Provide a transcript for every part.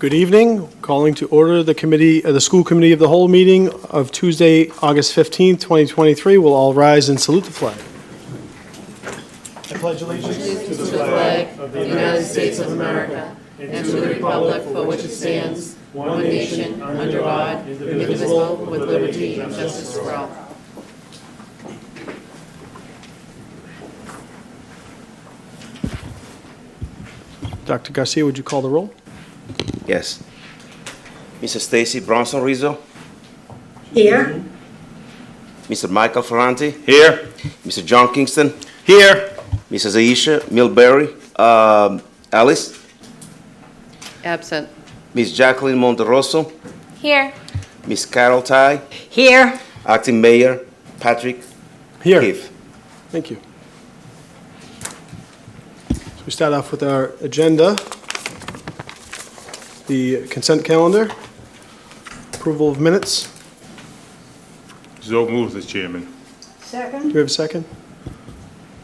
Good evening. Calling to order the school committee of the whole meeting of Tuesday, August 15th, 2023. We'll all rise and salute the flag. I pledge allegiance To the flag of the United States of America and to the republic for which it stands, one nation, under God, indivisible, with liberty and justice for all. Dr. Garcia, would you call the roll? Yes. Mrs. Stacy Bronson Rizzo. Here. Mr. Michael Ferranti. Here. Mr. John Kingston. Here. Mrs. Aisha Milberry. Alice. Absent. Ms. Jacqueline Monterosso. Here. Ms. Carol Ty. Here. Acting Mayor Patrick Here. Keefe. Thank you. So we start off with our agenda. The consent calendar. Approval of minutes. So moves, Mr. Chairman. Do Second. we have a second?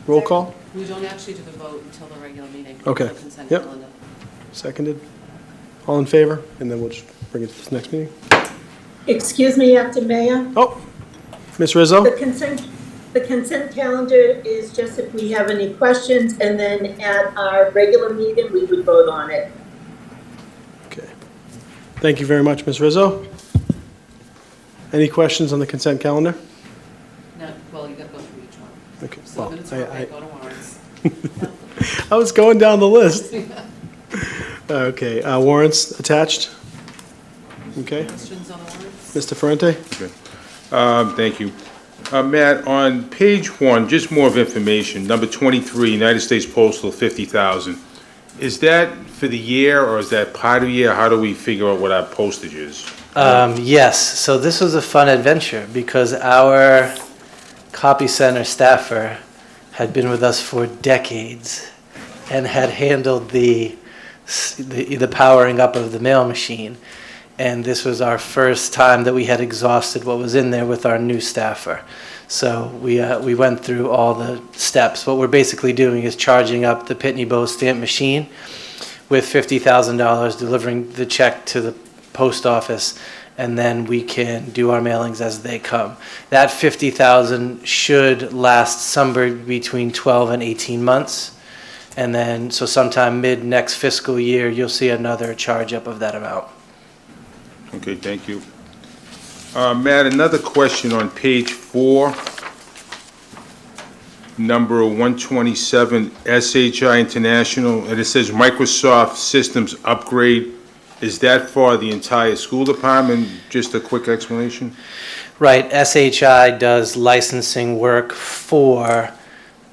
Roll call? We don't actually do the vote until the regular meeting. Okay. The consent Yep. calendar. Seconded. All in favor? And then we'll just bring it to this next meeting. Excuse me, Acting Mayor. Oh, Ms. Rizzo? The consent calendar is just if we have any questions, and then at our regular meeting, we would vote on it. Okay. Thank you very much, Ms. Rizzo. Any questions on the consent calendar? No, well, you gotta go through each one. Okay. So Well, minutes are okay, go to warrants. I was going down the list. Okay, warrants attached. Okay, Questions on the warrants? Mr. Ferrante? Thank you. Matt, on page 1, just more of information, number 23, United States Postal, 50,000. Is that for the year, or is that part of the year? How do we figure out what our postage is? Yes, so this was a fun adventure because our copy center staffer had been with us for decades and had handled the powering up of the mail machine. And this was our first time that we had exhausted what was in there with our new staffer. So we went through all the steps. What we're basically doing is charging up the Pitney Bowes stamp machine with $50,000, delivering the check to the post office, and then we can do our mailings as they come. That $50,000 should last somewhere between 12 and 18 months. And then, so sometime mid next fiscal year, you'll see another charge up of that amount. Okay, thank you. Matt, another question on page 4, number 127, SHI International, and it says Microsoft Systems Upgrade. Is that for the entire school department? Just a quick explanation. Right, SHI does licensing work for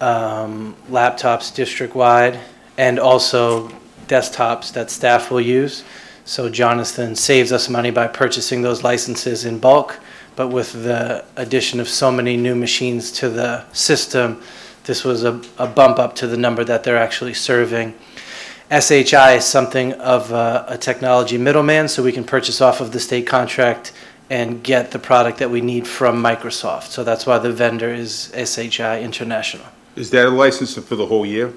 laptops district-wide and also desktops that staff will use. So Jonathan saves us money by purchasing those licenses in bulk, but with the addition of so many new machines to the system, this was a bump up to the number that they're actually serving. SHI is something of a technology middleman, so we can purchase off of the state contract and get the product that we need from Microsoft. So that's why the vendor is SHI International. Is that a license for the whole year?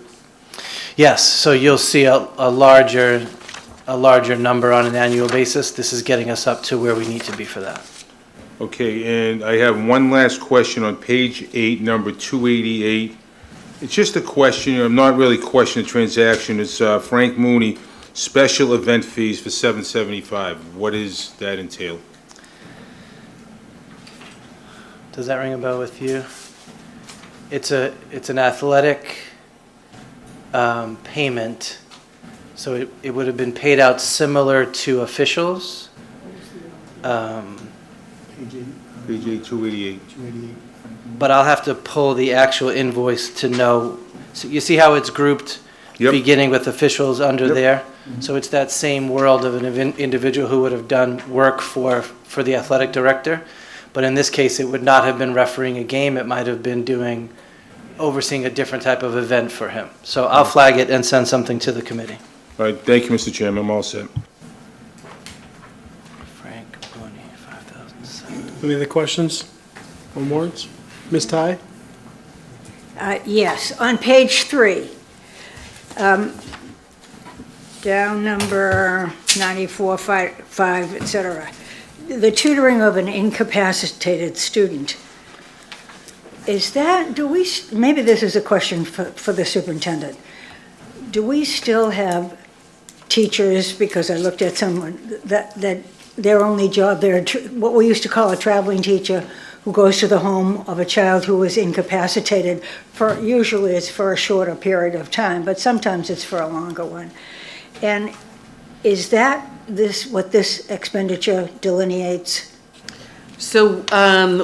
Yes, so you'll see a larger number on an annual basis. This is getting us up to where we need to be for that. Okay, and I have one last question on page 8, number 288. It's just a question, I'm not really questioning the transaction. It's Frank Mooney, special event fees for $775. What does that entail? Does that ring a bell with you? It's an athletic payment. So it would have been paid out similar to officials. Page 8, 288. But I'll have to pull the actual invoice to know. So you see how it's grouped, Yep. beginning with officials under Yep. there? So it's that same world of an individual who would have done work for the athletic director. But in this case, it would not have been refereeing a game. It might have been overseeing a different type of event for him. So I'll flag it and send something to the committee. All right, thank you, Mr. Chairman, I'm all set. Frank Mooney, 5,007. Any other questions on warrants? Ms. Ty? Yes, on page 3, down number 94, 5, et cetera. The tutoring of an incapacitated student. Is that, maybe this is a question for the superintendent. Do we still have teachers, because I looked at someone, that their only job, they're what we used to call a traveling teacher, who goes to the home of a child who is incapacitated usually it's for a shorter period of time, but sometimes it's for a longer one. And is that what this expenditure delineates? So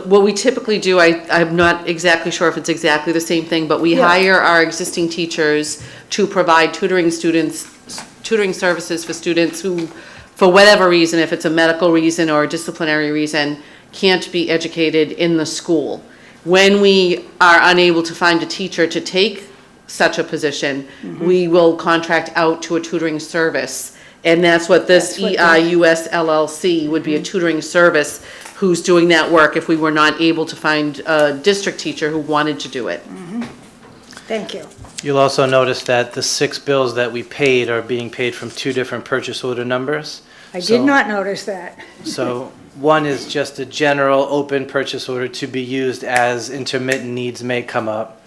what we typically do, I'm not exactly sure if it's exactly the same thing, but we hire our existing teachers to provide tutoring services for students who, for whatever reason, if it's a medical reason or a disciplinary reason, can't be educated in the school. When we are unable to find a teacher to take such a position, we will contract out to a tutoring service. And that's what this EIUS LLC would be, a tutoring service who's doing that work if we were not able to find a district teacher who wanted to do it. Thank you. You'll also notice that the 6 bills that we paid are being paid from 2 different purchase order numbers. I did not notice that. So one is just a general open purchase order to be used as intermittent needs may come up.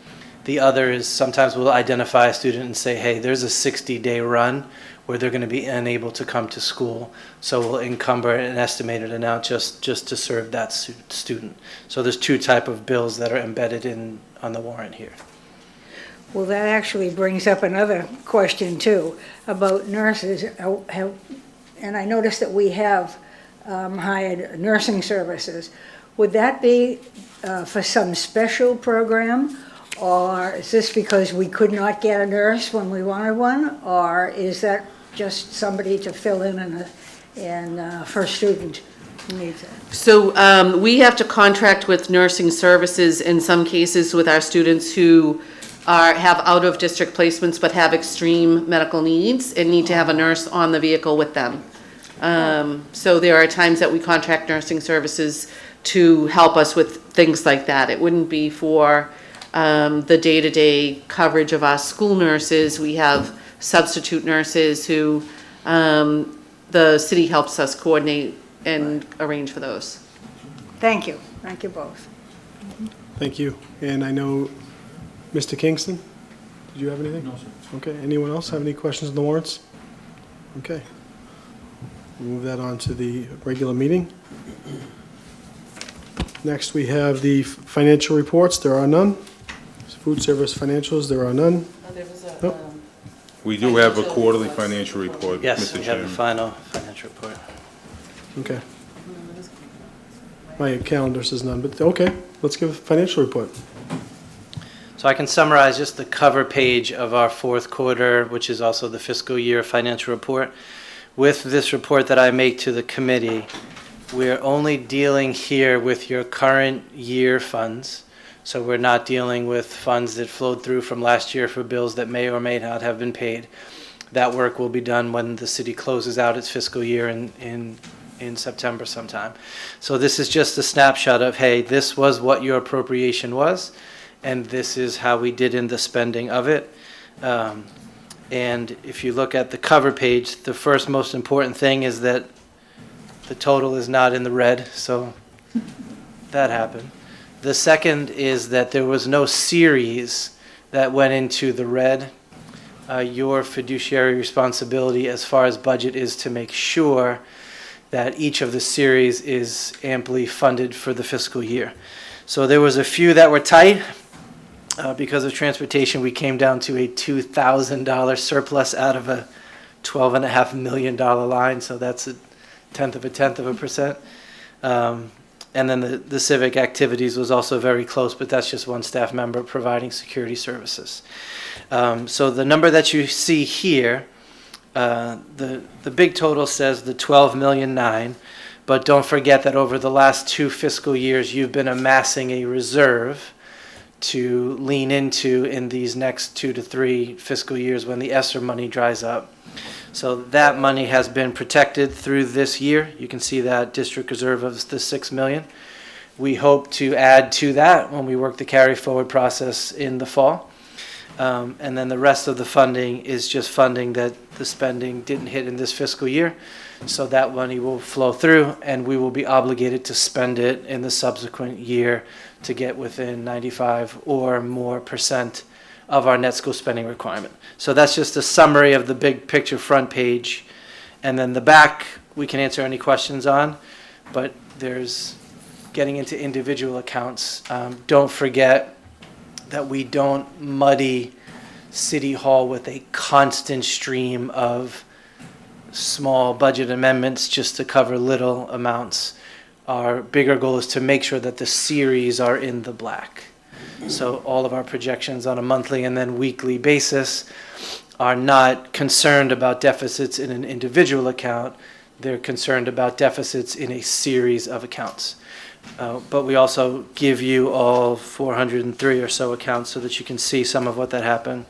The other is sometimes we'll identify a student and say, hey, there's a 60-day run where they're going to be unable to come to school. So we'll encumber an estimated amount just to serve that student. So there's 2 type of bills that are embedded on the warrant here. Well, that actually brings up another question too, about nurses. And I noticed that we have hired nursing services. Would that be for some special program? Or is this because we could not get a nurse when we wanted one? Or is that just somebody to fill in for a student who needs it? So we have to contract with nursing services in some cases with our students who have out-of-district placements but have extreme medical needs and need to have a nurse on the vehicle with them. So there are times that we contract nursing services to help us with things like that. It wouldn't be for the day-to-day coverage of our school nurses. We have substitute nurses who the city helps us coordinate and arrange for those. Thank you. Thank you both. Thank you. And I know, Mr. Kingston, did you have anything? No, sir. Okay, anyone else have any questions on the warrants? Okay. We'll move that on to the regular meeting. Next, we have the financial reports. There are none. Food service financials, there are none. Nope. We do have a quarterly financial report, Yes, Mr. we have Chairman. the final financial report. Okay. My calendar says none, but okay, let's give a financial report. So I can summarize just the cover page of our 4th quarter, which is also the fiscal year financial report. With this report that I make to the committee, we're only dealing here with your current year funds. So we're not dealing with funds that flowed through from last year for bills that may or may not have been paid. That work will be done when the city closes out its fiscal year in September sometime. So this is just a snapshot of, hey, this was what your appropriation was, and this is how we did in the spending of it. And if you look at the cover page, the first most important thing is that the total is not in the red, so that happened. The second is that there was no series that went into the red. Your fiduciary responsibility as far as budget is to make sure that each of the series is amply funded for the fiscal year. So there was a few that were tight. Because of transportation, we came down to a $2,000 surplus out of a $12.5 million line, so that's a tenth of a percent. And then the civic activities was also very close, but that's just one staff member providing security services. So the number that you see here, the big total says the $12.9 million, but don't forget that over the last 2 fiscal years, you've been amassing a reserve to lean into in these next 2 to 3 fiscal years when the ESSER money dries up. So that money has been protected through this year. You can see that district reserve of the $6 million. We hope to add to that when we work the carry forward process in the fall. And then the rest of the funding is just funding that the spending didn't hit in this fiscal year. So that money will flow through, and we will be obligated to spend it in the subsequent year to get within 95 or more % of our net school spending requirement. So that's just a summary of the big picture front page. And then the back, we can answer any questions on, but there's getting into individual accounts. Don't forget that we don't muddy City Hall with a constant stream of small budget amendments just to cover little amounts. Our bigger goal is to make sure that the series are in the black. So all of our projections on a monthly and then weekly basis are not concerned about deficits in an individual account. They're concerned about deficits in a series of accounts. But we also give you all 403 or so accounts so that you can see some of what that happened.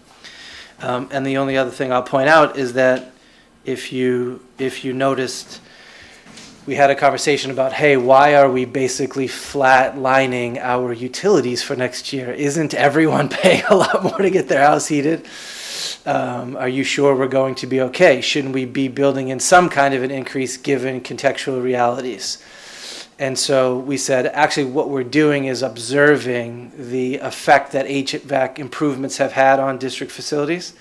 And the only other thing I'll point out is that if you noticed, we had a conversation about, hey, why are we basically flat-lining our utilities for next year? Isn't everyone paying a lot more to get their house heated? Are you sure we're going to be okay? Shouldn't we be building in some kind of an increase given contextual realities? And so we said, actually, what we're doing is observing the effect that HVAC improvements have had on district facilities,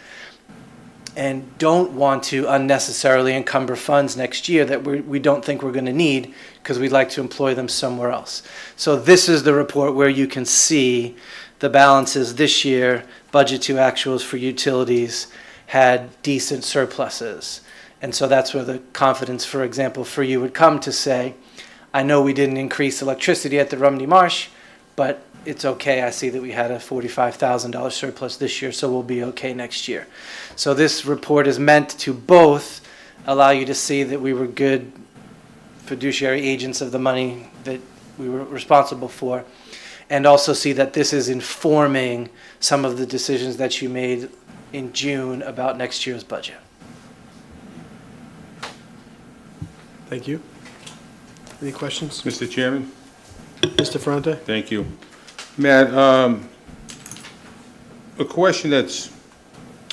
and don't want to unnecessarily encumber funds next year that we don't think we're going to need, because we'd like to employ them somewhere else. So this is the report where you can see the balances this year, budget to actuals for utilities, had decent surpluses. And so that's where the confidence, for example, for you would come to say, I know we didn't increase electricity at the Rumney Marsh, but it's okay. I see that we had a $45,000 surplus this year, so we'll be okay next year. So this report is meant to both allow you to see that we were good fiduciary agents of the money that we were responsible for, and also see that this is informing some of the decisions that you made in June about next year's budget. Thank you. Any questions? Mr. Chairman? Mr. Ferrante? Thank you. Matt, a question that's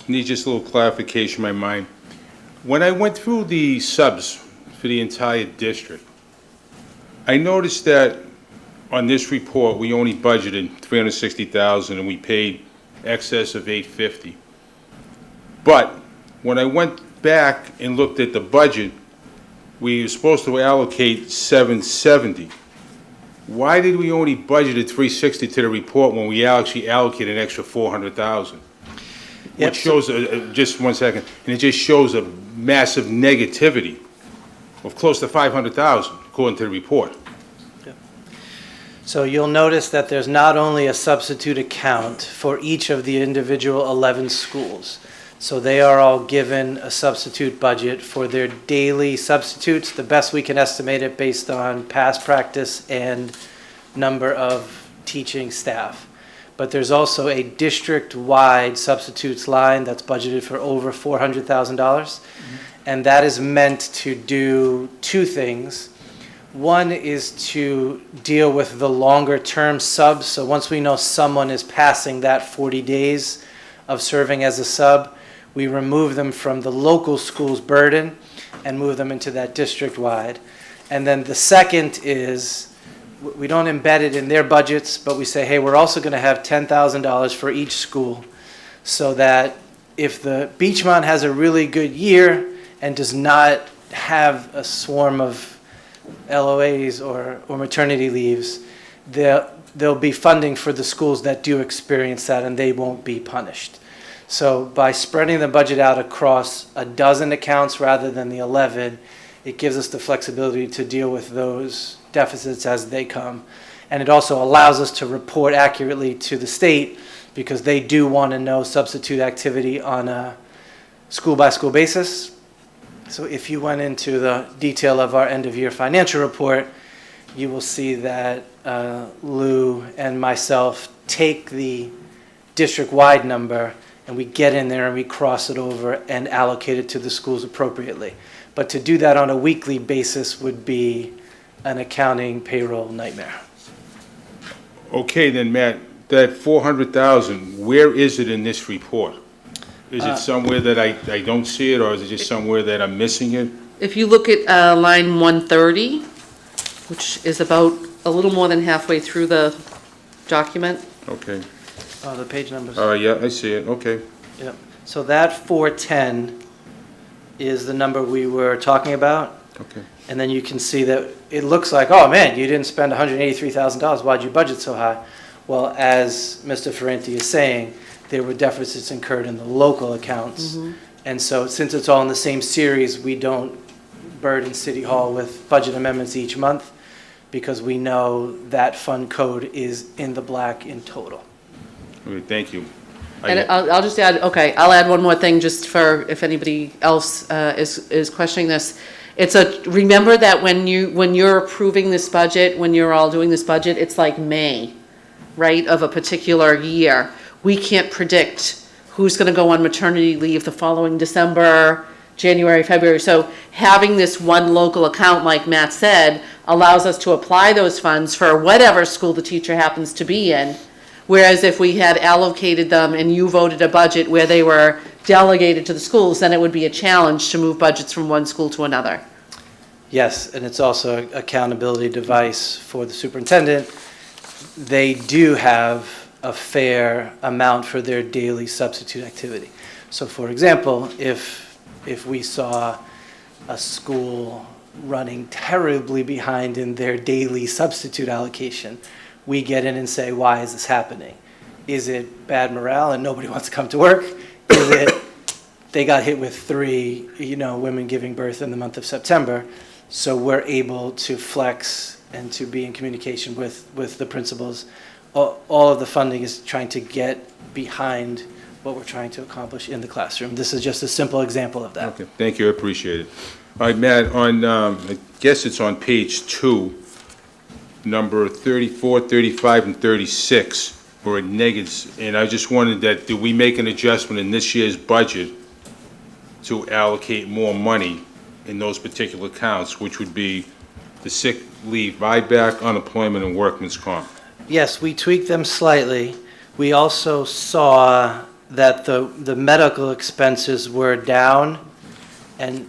needs just a little clarification in my mind. When I went through the subs for the entire district, I noticed that on this report, we only budgeted $360,000 and we paid excess of $850. But when I went back and looked at the budget, we were supposed to allocate $770. Why did we only budgeted $360 to the report when we actually allocated an extra $400,000? Yep. Which shows, just 1 second, and it just shows a massive negativity of close to $500,000 according to the report. So you'll notice that there's not only a substitute account for each of the individual 11 schools. So they are all given a substitute budget for their daily substitutes, the best we can estimate it based on past practice and number of teaching staff. But there's also a district-wide substitutes line that's budgeted for over $400,000. And that is meant to do two things. One is to deal with the longer-term subs. So once we know someone is passing that 40 days of serving as a sub, we remove them from the local school's burden and move them into that district-wide. And then the second is, we don't embed it in their budgets, but we say, hey, we're also going to have $10,000 for each school, so that if the Beachmont has a really good year and does not have a swarm of LOAs or maternity leaves, there'll be funding for the schools that do experience that, and they won't be punished. So by spreading the budget out across a dozen accounts rather than the 11, it gives us the flexibility to deal with those deficits as they come. And it also allows us to report accurately to the state, because they do want to know substitute activity on a school-by-school basis. So if you went into the detail of our end-of-year financial report, you will see that Lou and myself take the district-wide number, and we get in there and we cross it over and allocate it to the schools appropriately. But to do that on a weekly basis would be an accounting payroll nightmare. Okay, then, Matt, that 400,000, where is it in this report? Is it somewhere that I don't see it, or is it just somewhere that I'm missing it? If you look at line 130, which is about a little more than halfway through the document. Okay. Oh, the page numbers. Yeah, I see it, okay. Yep. So that 410 is the number we were talking about. Okay. And then you can see that it looks like, oh man, you didn't spend $183,000. Why'd you budget so high? Well, as Mr. Ferranti is saying, there were deficits incurred in the local accounts. And so since it's all in the same series, we don't burden City Hall with budget amendments each month because we know that fund code is in the black in total. Okay, thank you. And I'll just add, okay, I'll add one more thing just for if anybody else is questioning this. Remember that when you're approving this budget, when you're all doing this budget, it's like May, right, of a particular year. We can't predict who's going to go on maternity leave the following December, January, February. So having this one local account, like Matt said, allows us to apply those funds for whatever school the teacher happens to be in. Whereas if we had allocated them and you voted a budget where they were delegated to the schools, then it would be a challenge to move budgets from one school to another. Yes, and it's also an accountability device for the superintendent. They do have a fair amount for their daily substitute activity. So for example, if we saw a school running terribly behind in their daily substitute allocation, we get in and say, why is this happening? Is it bad morale and nobody wants to come to work? Is it they got hit with 3, women giving birth in the month of September? So we're able to flex and to be in communication with the principals. All of the funding is trying to get behind what we're trying to accomplish in the classroom. This is just a simple example of that. Okay, thank you, I appreciate it. All right, Matt, I guess it's on page 2, number 34, 35, and 36, where it negatives, and I just wondered that, did we make an adjustment in this year's budget to allocate more money in those particular accounts, which would be the sick leave buyback, unemployment, and workman's comp? Yes, we tweaked them slightly. We also saw that the medical expenses were down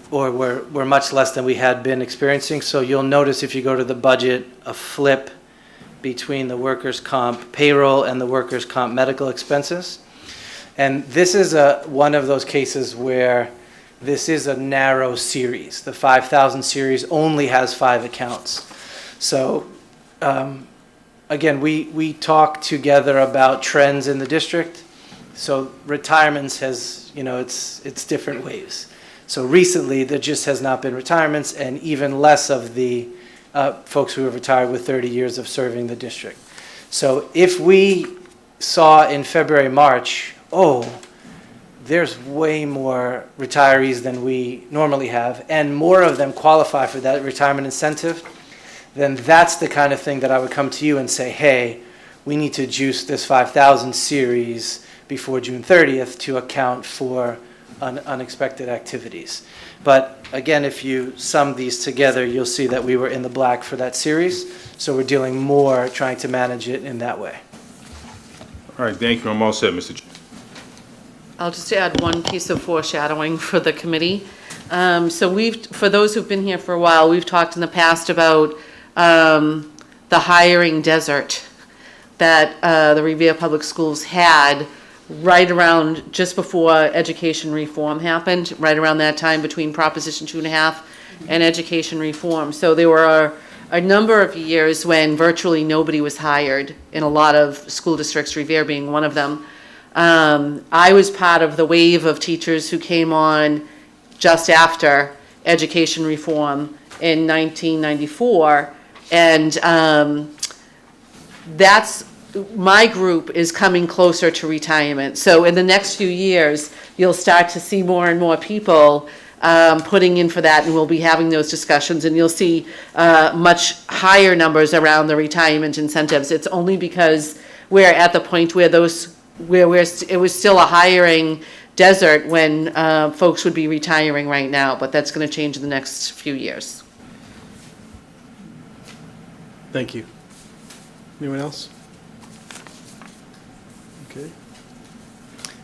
or were much less than we had been experiencing. So you'll notice if you go to the budget, a flip between the workers' comp payroll and the workers' comp medical expenses. And this is one of those cases where this is a narrow series. The 5,000 series only has 5 accounts. So again, we talk together about trends in the district. So retirements has, it's different waves. So recently, there just has not been retirements, and even less of the folks who have retired with 30 years of serving the district. So if we saw in February, March, there's way more retirees than we normally have, and more of them qualify for that retirement incentive, then that's the kind of thing that I would come to you and say, hey, we need to juice this 5,000 series before June 30th to account for unexpected activities. But again, if you sum these together, you'll see that we were in the black for that series. So we're dealing more trying to manage it in that way. All right, thank you, I'm all set, Mr. Chair. I'll just add one piece of foreshadowing for the committee. So for those who've been here for a while, we've talked in the past about the hiring desert that the Revere Public Schools had right around just before education reform happened, right around that time between Proposition 2.5 and education reform. So there were a number of years when virtually nobody was hired in a lot of school districts, Revere being one of them. I was part of the wave of teachers who came on just after education reform in 1994, and my group is coming closer to retirement. So in the next few years, you'll start to see more and more people putting in for that, and we'll be having those discussions, and you'll see much higher numbers around the retirement incentives. It's only because we're at the point where it was still a hiring desert when folks would be retiring right now, but that's going to change in the next few years. Thank you. Anyone else? Okay.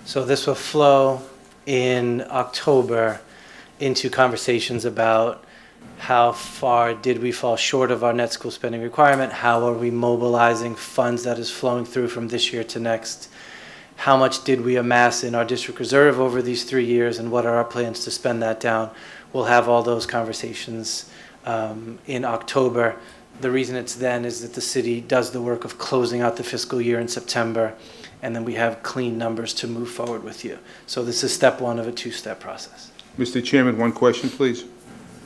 So this will flow in October into conversations about how far did we fall short of our net school spending requirement? How are we mobilizing funds that is flowing through from this year to next? How much did we amass in our district reserve over these 3 years, and what are our plans to spend that down? We'll have all those conversations in October. The reason it's then is that the city does the work of closing out the fiscal year in September, and then we have clean numbers to move forward with you. So this is step one of a two-step process. Mr. Chairman, one question, please.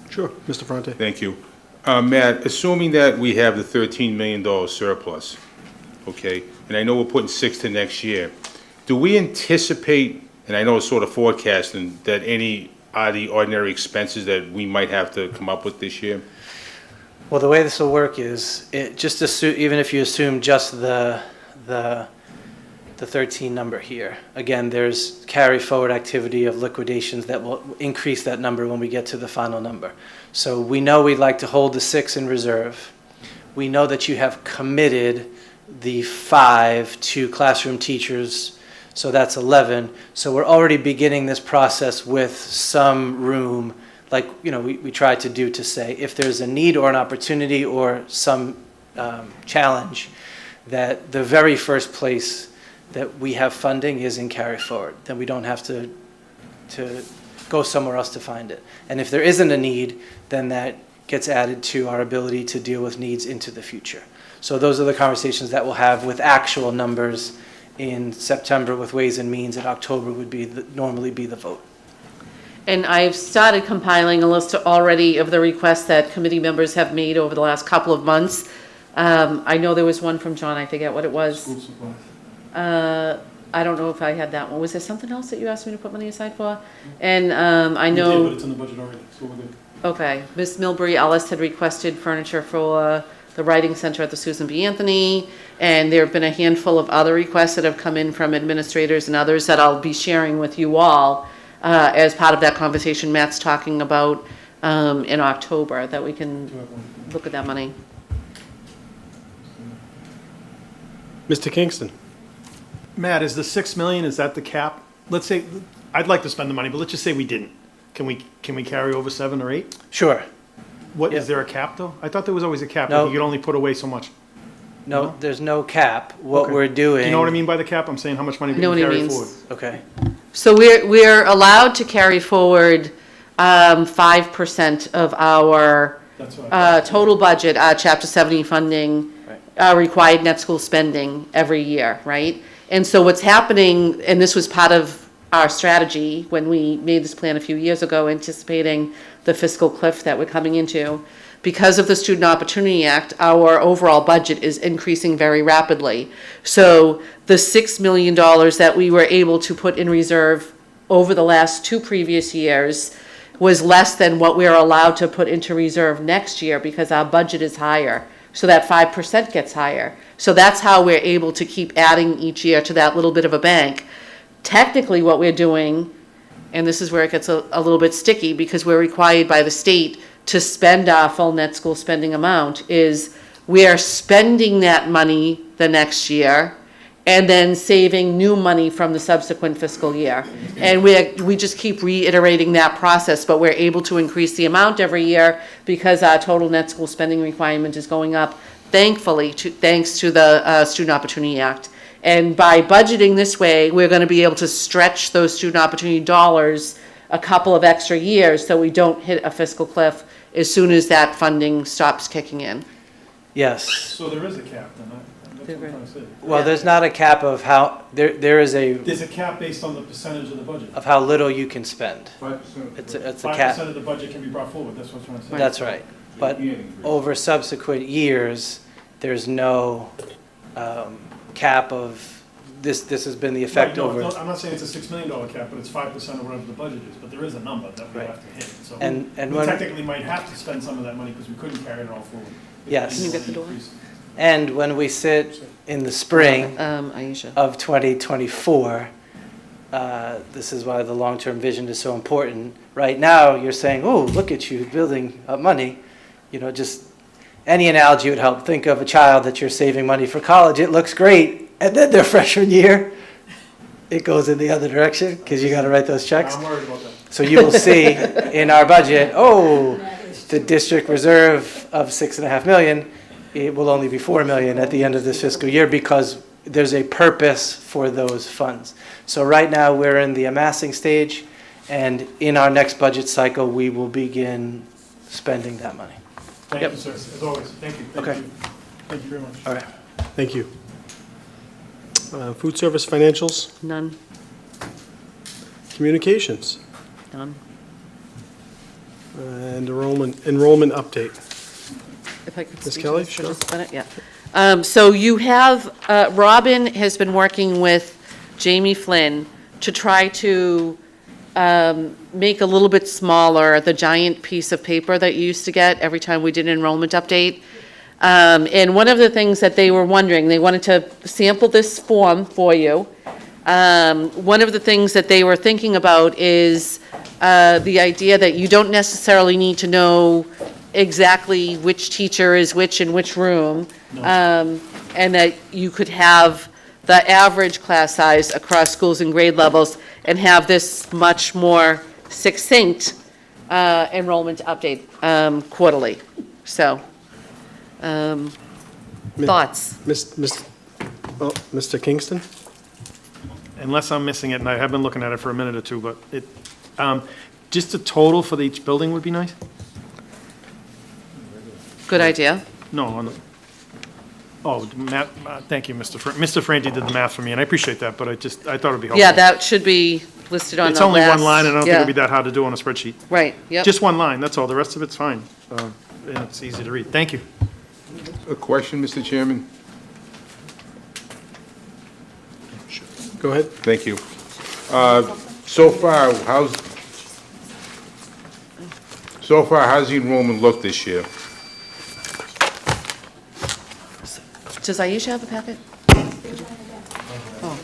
Sure, Mr. Ferrante. Thank you. Matt, assuming that we have the $13 million surplus, okay, and I know we're putting 6 to next year, do we anticipate, and I know it's sort of forecasting, that any are the ordinary expenses that we might have to come up with this year? Well, the way this will work is, just assume, even if you assume just the 13 number here, again, there's carry forward activity of liquidations that will increase that number when we get to the final number. So we know we'd like to hold the 6 in reserve. We know that you have committed the 5 to classroom teachers, so that's 11. So we're already beginning this process with some room, like, you know, we tried to do, to say if there's a need or an opportunity or some challenge, that the very first place that we have funding is in carry forward. Then we don't have to go somewhere else to find it. And if there isn't a need, then that gets added to our ability to deal with needs into the future. So those are the conversations that we'll have with actual numbers in September with Ways and Means, and October would be normally be the vote. And I've started compiling a list already of the requests that committee members have made over the last couple of months. I know there was one from John, I forget what it was. School supplies. I don't know if I had that one. Was there something else that you asked me to put money aside for? And I We did, know, but it's in the budget already, so we're good. okay, Ms. Milbury Ellis had requested furniture for the Writing Center at the Susan B. Anthony, and there have been a handful of other requests that have come in from administrators and others that I'll be sharing with you all as part of that conversation Matt's talking about in October, that we can look at that money. Mr. Kingston. Matt, is the 6 million, is that the cap? Let's say, I'd like to spend the money, but let's just say we didn't. Can we carry over 7 or 8? Sure. What, Yeah. is there a cap though? I thought there was always a cap, No. like you could only put away so much. No, there's no cap. What Okay. we're doing. Do you know what I mean by the cap? I'm saying how much money we I know can what he carry means. forward. Okay. So we're allowed to carry forward 5% of our That's what I thought. total budget, Chapter 70 funding, required net school spending every year, right? And so what's happening, and this was part of our strategy when we made this plan a few years ago, anticipating the fiscal cliff that we're coming into, because of the Student Opportunity Act, our overall budget is increasing very rapidly. So the $6 million that we were able to put in reserve over the last 2 previous years was less than what we are allowed to put into reserve next year because our budget is higher. So that 5% gets higher. So that's how we're able to keep adding each year to that little bit of a bank. Technically, what we're doing, and this is where it gets a little bit sticky because we're required by the state to spend our full net school spending amount, is we are spending that money the next year and then saving new money from the subsequent fiscal year. And we just keep reiterating that process, but we're able to increase the amount every year because our total net school spending requirement is going up, thankfully, thanks to the Student Opportunity Act. And by budgeting this way, we're going to be able to stretch those student opportunity dollars a couple of extra years so we don't hit a fiscal cliff as soon as that funding stops kicking in. Yes. So there is a cap then, that's what I'm trying to say. Well, there's not a cap of how, there is a, There's a cap based on the percentage of the budget. of how little you can spend. 5%. It's a 5% cap. of the budget can be brought forward, that's what I'm trying to say. That's right. But over subsequent years, there's no cap of, this has been the effect Right, no, over. I'm not saying it's a $6 million cap, but it's 5% of whatever the budget is, but there is a number that we Right. have to hit. So And we when- technically might have to spend some of that money because we couldn't carry it all forward. Yes. Can you get the door? And when we sit in the spring Aisha. of 2024, this is why the long-term vision is so important. Right now, you're saying, oh, look at you building up money. You know, just any analogy would help. Think of a child that you're saving money for college. It looks great. And then their freshman year, it goes in the other direction, because you gotta write those checks. I'm worried about that. So you will see in our budget, oh, the district reserve of 6.5 million, it will only be 4 million at the end of this fiscal year because there's a purpose for those funds. So right now, we're in the amassing stage, and in our next budget cycle, we will begin spending that money. Thank Yep. you, sir, as always. Thank you. Thank Okay. you. Thank you very much. All right. Thank you. Food service financials, None, communications, none. and enrollment update. If I could Ms. speak Kelly, to this for sure. just a minute, yeah. So you have, Robin has been working with Jamie Flynn to try to make a little bit smaller the giant piece of paper that you used to get every time we did an enrollment update. And one of the things that they were wondering, they wanted to sample this form for you. One of the things that they were thinking about is the idea that you don't necessarily need to know exactly which teacher is which in which room, and that you could have the average class size across schools and grade levels and have this much more succinct enrollment update quarterly. So, thoughts? Mr. Kingston? Unless I'm missing it, and I have been looking at it for a minute or two, but it, just a total for each building would be nice? Good idea. No, on the, oh, math, thank you, Mr. Franti did the math for me, and I appreciate that, but I thought it'd be helpful. Yeah, that should be listed on the It's only one last- line, and I don't think yeah, it'd be that hard to do on a spreadsheet. Right, yep. Just one line, that's all, the rest of it's fine, and it's easy to read. Thank you. A question, Mr. Chairman? Go ahead. Thank you. So far, how's the enrollment look this year? Does Aisha have a packet? Oh.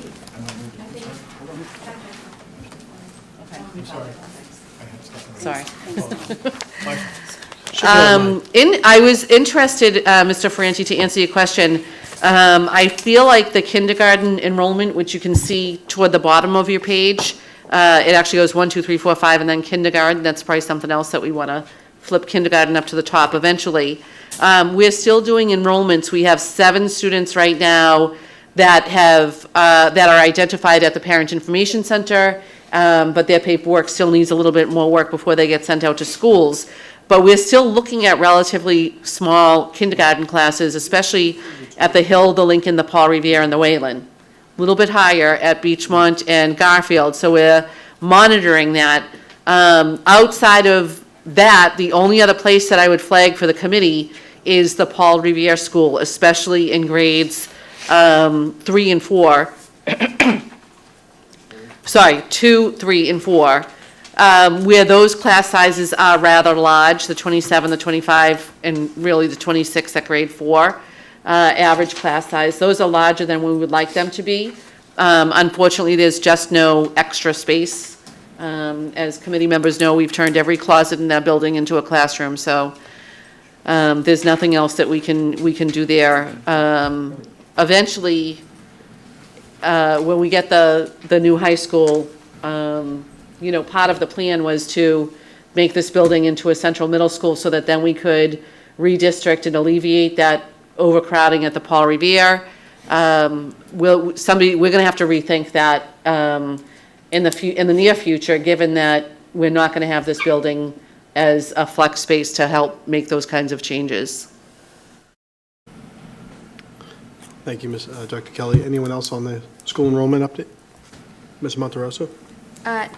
Sorry. I was interested, Mr. Franti, to answer your question. I feel like the kindergarten enrollment, which you can see toward the bottom of your page, it actually goes 1, 2, 3, 4, 5, and then kindergarten. That's probably something else that we want to flip kindergarten up to the top eventually. We're still doing enrollments. We have 7 students right now that are identified at the Parent Information Center, but their paperwork still needs a little bit more work before they get sent out to schools. But we're still looking at relatively small kindergarten classes, especially at the Hill, the Lincoln, the Paul Revere, and the Wayland. A little bit higher at Beachmont and Garfield, so we're monitoring that. Outside of that, the only other place that I would flag for the committee is the Paul Revere School, especially in grades 3 and 4. Sorry, 2, 3, and 4. Where those class sizes are rather large, the 27, the 25, and really the 26 at grade 4, average class size. Those are larger than we would like them to be. Unfortunately, there's just no extra space. As committee members know, we've turned every closet in that building into a classroom, so there's nothing else that we can do there. Eventually, when we get the new high school, part of the plan was to make this building into a central middle school so that then we could redistrict and alleviate that overcrowding at the Paul Revere. We're gonna have to rethink that in the near future, given that we're not gonna have this building as a flex space to help make those kinds of changes. Thank you, Dr. Kelly. Anyone else on the school enrollment update? Ms. Monterosso?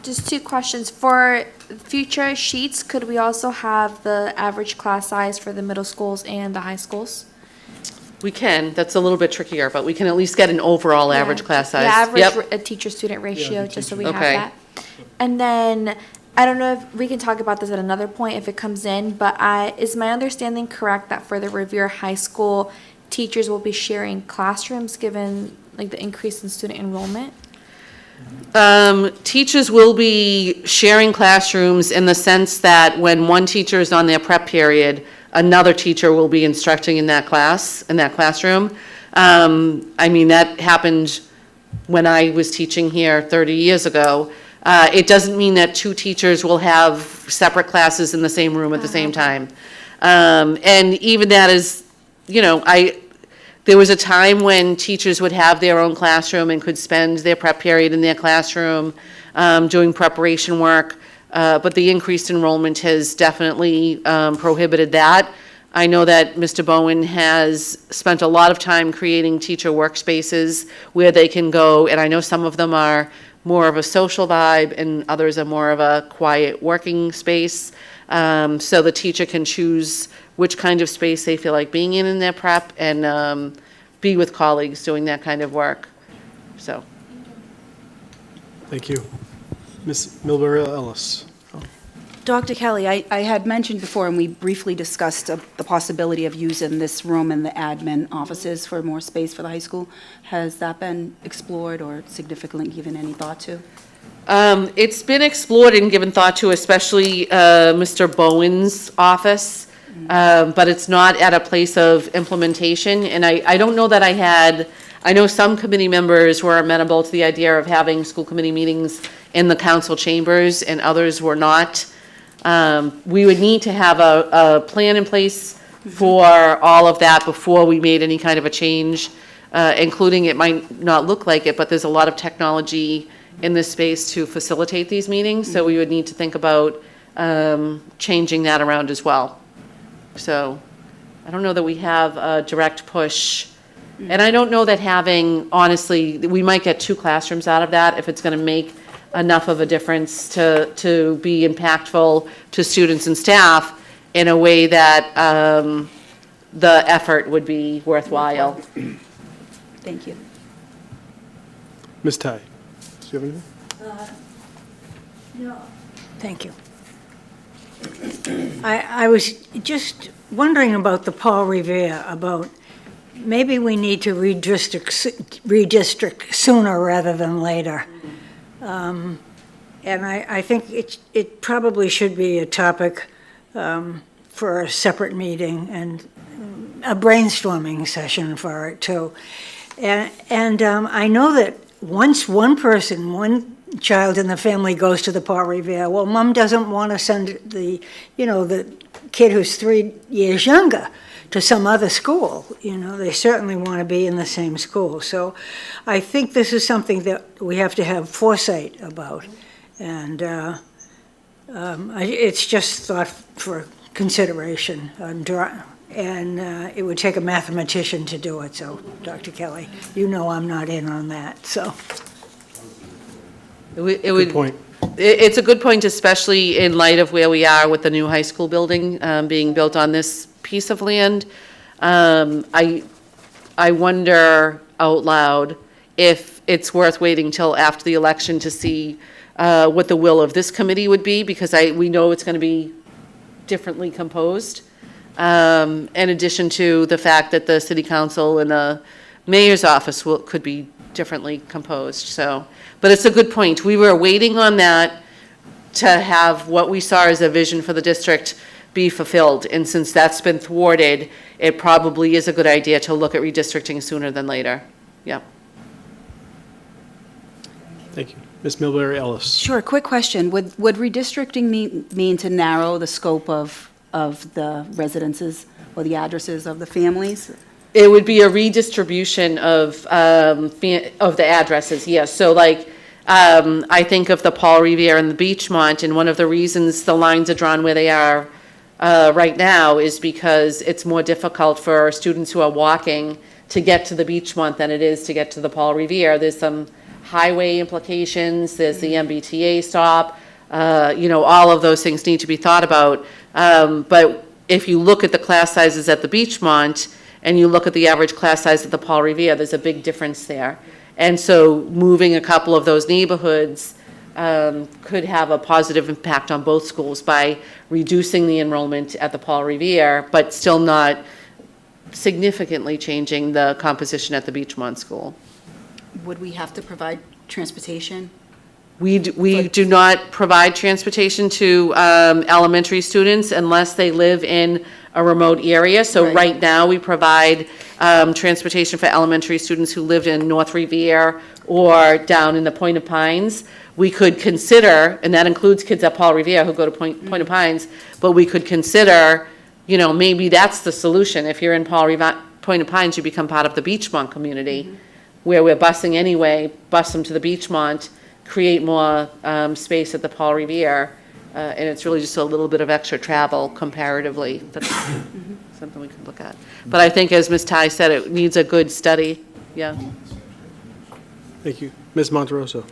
Just 2 questions. For future sheets, could we also have the average class size for the middle schools and the high schools? We can, that's a little bit trickier, but we can at least get an overall average class size. The Yep. average teacher-student ratio, just so we have Okay. that. And then, I don't know if we can talk about this at another point if it comes in, but is my understanding correct that for the Revere High School, teachers will be sharing classrooms given like the increase in student enrollment? Teachers will be sharing classrooms in the sense that when one teacher is on their prep period, another teacher will be instructing in that classroom. I mean, that happened when I was teaching here 30 years ago. It doesn't mean that two teachers will have separate classes in the same room at the same time. And even that is, there was a time when teachers would have their own classroom and could spend their prep period in their classroom doing preparation work, but the increased enrollment has definitely prohibited that. I know that Mr. Bowen has spent a lot of time creating teacher workspaces where they can go, and I know some of them are more of a social vibe and others are more of a quiet working space. So the teacher can choose which kind of space they feel like being in their prep and be with colleagues doing that kind of work. So. Thank you. Ms. Milbury Ellis. Dr. Kelly, I had mentioned before, and we briefly discussed the possibility of using this room in the admin offices for more space for the high school. Has that been explored or significantly given any thought to? It's been explored and given thought to, especially Mr. Bowen's office, but it's not at a place of implementation. And I don't know that I know some committee members were amenable to the idea of having school committee meetings in the council chambers, and others were not. We would need to have a plan in place for all of that before we made any kind of a change, including, it might not look like it, but there's a lot of technology in this space to facilitate these meetings, so we would need to think about changing that around as well. So I don't know that we have a direct push, and I don't know that having, honestly, we might get 2 classrooms out of that if it's going to make enough of a difference to be impactful to students and staff in a way that the effort would be worthwhile. Thank you. Ms. Tai, do you have anything? No. Thank you. I was just wondering about the Paul Revere, about maybe we need to redistrict sooner rather than later. And I think it probably should be a topic for a separate meeting and a brainstorming session for it too. And I know that once one child in the family goes to the Paul Revere, well, mom doesn't want to send the kid who's 3 years younger to some other school. They certainly want to be in the same school. So I think this is something that we have to have foresight about. And it's just thought for consideration. And it would take a mathematician to do it. So, Dr. Kelly, I'm not in on that, so. Good point. It's a good point, especially in light of where we are with the new high school building being built on this piece of land. I wonder out loud if it's worth waiting till after the election to see what the will of this committee would be, because we know it's going to be differently composed. In addition to the fact that the city council and the mayor's office could be differently composed. So, but it's a good point. We were waiting on that to have what we saw as a vision for the district be fulfilled. And since that's been thwarted, it probably is a good idea to look at redistricting sooner than later. Yeah. Thank you. Ms. Milbury Ellis. Sure, quick question. Would redistricting mean to narrow the scope of the residences or the addresses of the families? It would be a redistribution of the addresses, yes. So like, I think of the Paul Revere and the Beachmont, and one of the reasons the lines are drawn where they are right now is because it's more difficult for students who are walking to get to the Beachmont than it is to get to the Paul Revere. There's some highway implications, there's the MBTA stop, all of those things need to be thought about. But if you look at the class sizes at the Beachmont and you look at the average class size at the Paul Revere, there's a big difference there. And so moving a couple of those neighborhoods could have a positive impact on both schools by reducing the enrollment at the Paul Revere, but still not significantly changing the composition at the Beachmont School. Would we have to provide transportation We do not provide transportation to elementary students unless they live in a remote area. So Right. right now, we provide transportation for elementary students who lived in North Revere or down in the Point of Pines. We could consider, and that includes kids at Paul Revere who go to Point of Pines, but we could consider, you know, maybe that's the solution. If you're in Point of Pines, you become part of the Beachmont community, where we're busing anyway, bus them to the Beachmont, create more space at the Paul Revere, and it's really just a little bit of extra travel comparatively. That's something we could look at. But I think, as Ms. Ty said, it needs a good study, yeah. Thank you. Ms. Monterosso?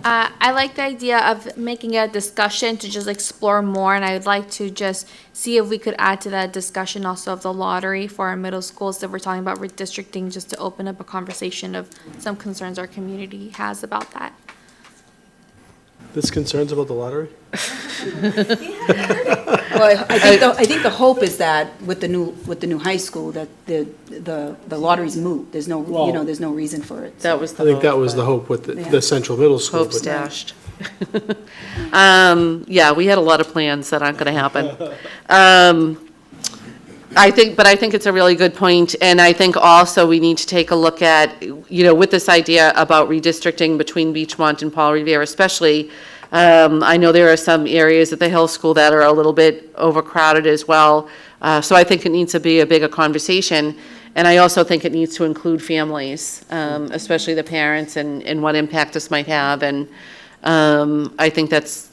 I like the idea of making a discussion to just explore more, and I would like to just see if we could add to that discussion also of the lottery for our middle schools that we're talking about redistricting, just to open up a conversation of some concerns our community has about that. There's concerns about the lottery? Well, I think the hope is that with the new high school, that the lottery's moot. There's no, you know, there's no reason for it. That was I think that was the hope with the central middle school. Hope's but- dashed. Yeah, we had a lot of plans that aren't gonna happen. I think it's a really good point, and I think also we need to take a look at, you know, with this idea about redistricting between Beachmont and Paul Revere especially. I know there are some areas at the Hill School that are a little bit overcrowded as well. So I think it needs to be a bigger conversation. And I also think it needs to include families, especially the parents, and what impact this might have. And I think that's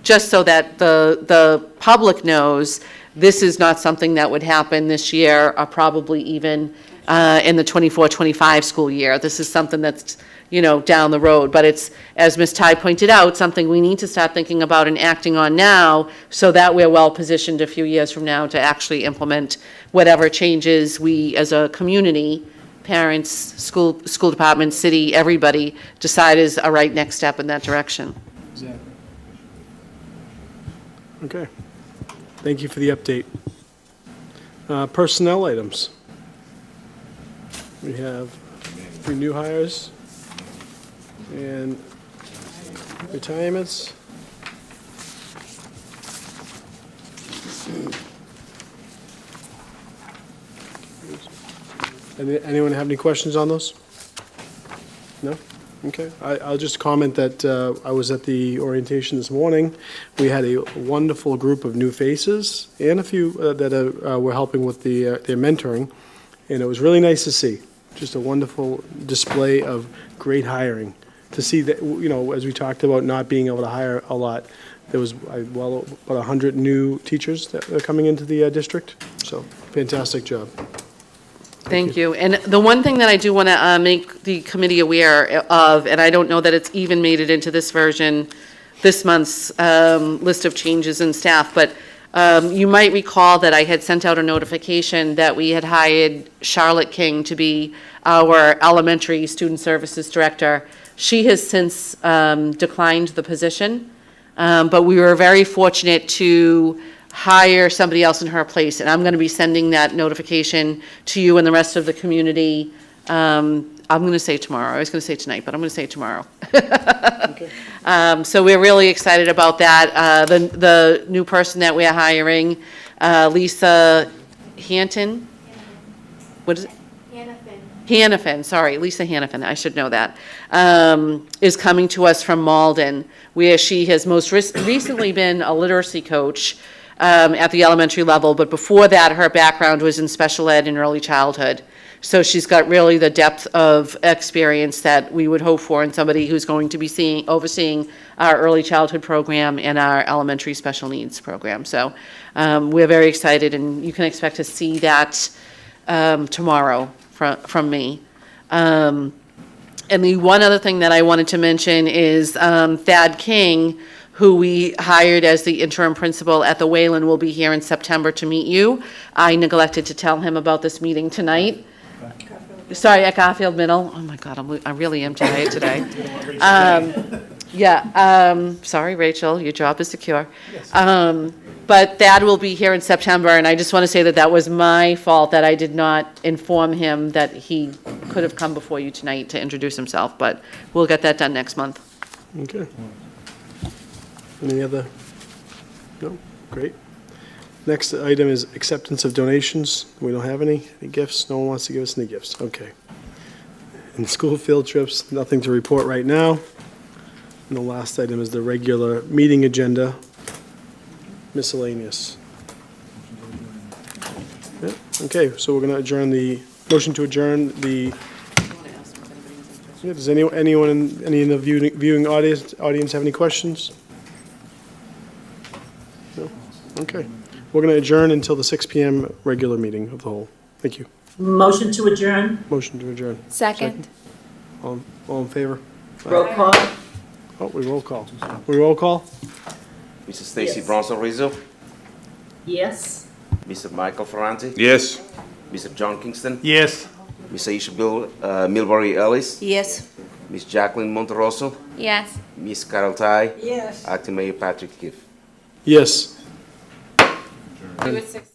just so that the public knows this is not something that would happen this year, or probably even in the 24-25 school year. This is something that's, you know, down the road. But it's, as Ms. Ty pointed out, something we need to start thinking about and acting on now, so that we're well-positioned a few years from now to actually implement whatever changes we, as a community, parents, school department, city, everybody, decide is a right next step in that direction. Exactly. Okay. Thank you for the update. Personnel items. We have 3 new hires and retirements. Anyone have any questions on those? No? Okay. I'll just comment that I was at the orientation this morning. We had a wonderful group of new faces and a few that were helping with their mentoring, and it was really nice to see. Just a wonderful display of great hiring. To see that, you know, as we talked about not being able to hire a lot, there was, well, about 100 new teachers that are coming into the district. So, fantastic job. Thank you. And the one thing that I do want to make the committee aware of, and I don't know that it's even made it into this version, this month's list of changes in staff, but you might recall that I had sent out a notification that we had hired Charlotte King to be our elementary student services director. She has since declined the position, but we were very fortunate to hire somebody else in her place, and I'm going to be sending that notification to you and the rest of the community. I'm going to say tomorrow. I was going to say tonight, but I'm going to say tomorrow. So we're really excited about that. The new person that we're hiring, Lisa Hanton. What is it? Hannafin, sorry, Lisa Hannafin, I should know that, is coming to us from Malden, where she has most recently been a literacy coach at the elementary level, but before that, her background was in special ed and early childhood. So she's got really the depth of experience that we would hope for in somebody who's going to be overseeing our early childhood program and our elementary special needs program. So we're very excited, and you can expect to see that tomorrow from me. And the one other thing that I wanted to mention is Thad King, who we hired as the interim principal at the Wayland, will be here in September to meet you. I neglected to tell him about this meeting tonight. Sorry, at Garfield Middle. Oh my God, I really am tired today. Sorry, Rachel, your job is secure. But Thad will be here in September, and I just want to say that that was my fault that I did not inform him that he could have come before you tonight to introduce himself, but we'll get that done next month. Okay. Any other? No? Great. Next item is acceptance of donations. We don't have any gifts? No one wants to give us any gifts? Okay. And school field trips, nothing to report right now. And the last item is the regular meeting agenda, miscellaneous. Yeah, okay, so we're going to adjourn motion to adjourn the, yeah, does anyone in the viewing audience have any questions? No? Okay. We're going to adjourn until the 6 PM regular meeting of the whole. Thank you. Motion to adjourn, Motion to adjourn. Second. All in favor? roll call. Oh, we roll call. We roll call? Mrs. Stacy Yes. Bronson Rizzo, Yes. Mr. Michael Ferranti, Yes? Mr. John Kingston, Yes. Miss Aisha Milbury Ellis, Yes. Miss Jacqueline Monterosso, Yes. Miss Carol Ty, Yes. Acting Mayor Patrick Giff. Yes. Do it 6.